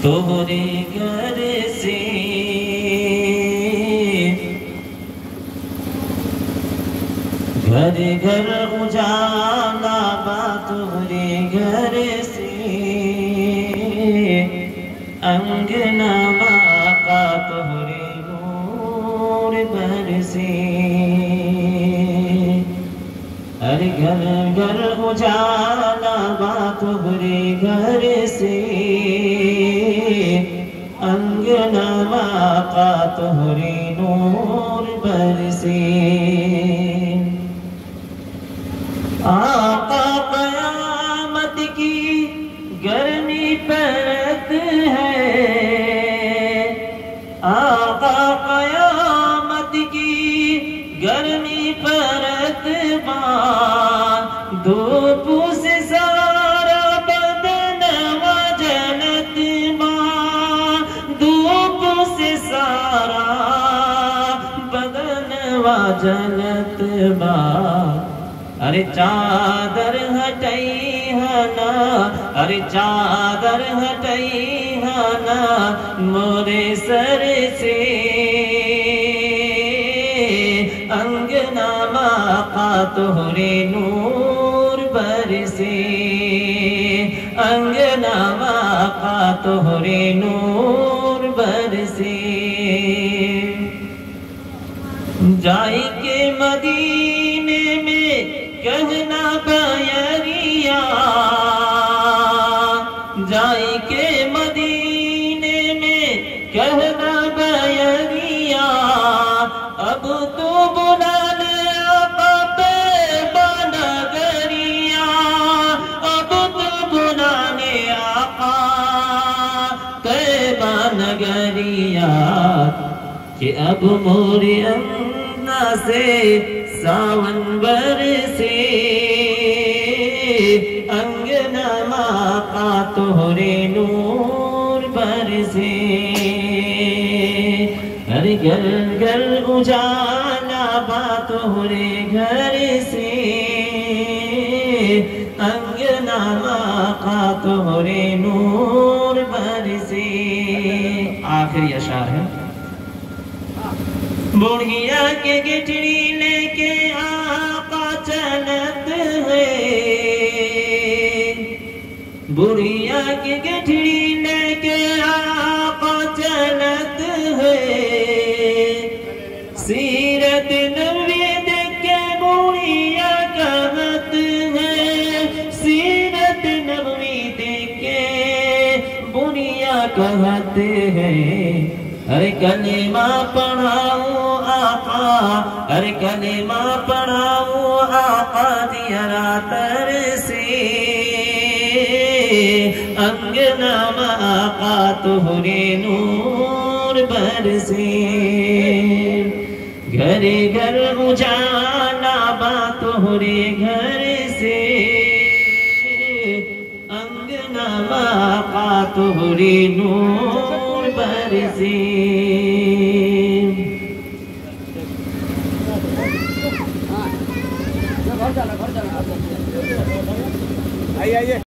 तोहरे घर से घर घर उजाला बा तोहरे घर से अंगना बाका तोहरे नूर बरसे हर घर घर उजाला बा तोहरे घर से अंगना बाका तोहरे नूर बरसे आका क़यामत की गर्मी परत है आका क़यामत की गर्मी परत धूप से सारा बदन वजनत धूप से सारा बदन वजनत अरे चादर हटई हना अरे चादर हटई हना मोरे सर से अंगना माका तोहरे नूर बरसे अंगना माका तोहरे नूर बरसे जाई के मदीने में कहना बयरिया जाई के मदीने में कहना बयरिया अब तो बुला ले आका तैबा नगरिया अब तो बुला ले आका तैबा नगरिया कि अब मोरे अंगना से सावन बरसे अंगना माका तोहरे नूर बरसे हर घर घर उजाला बा तोहरे घर से अंगना माका तोहरे नूर बरसे। आखिरी अशार है। बुढ़िया के गिठड़ी लेके आका चलत है बुढ़िया के गिठड़ी लेके आका चलत है सीरत नबी देख के बुढ़िया कहत है सीरत नबी देख के बुढ़िया कहत है अरे कलेमा पढ़ाओ आका अरे कलेमा पढ़ाओ आका दिया तर से अंगना माका तोहरे नूर बरसे घरे घर उजाला बा तोहरे घर से अंगना माका तोहरे नूर बरसे। आइए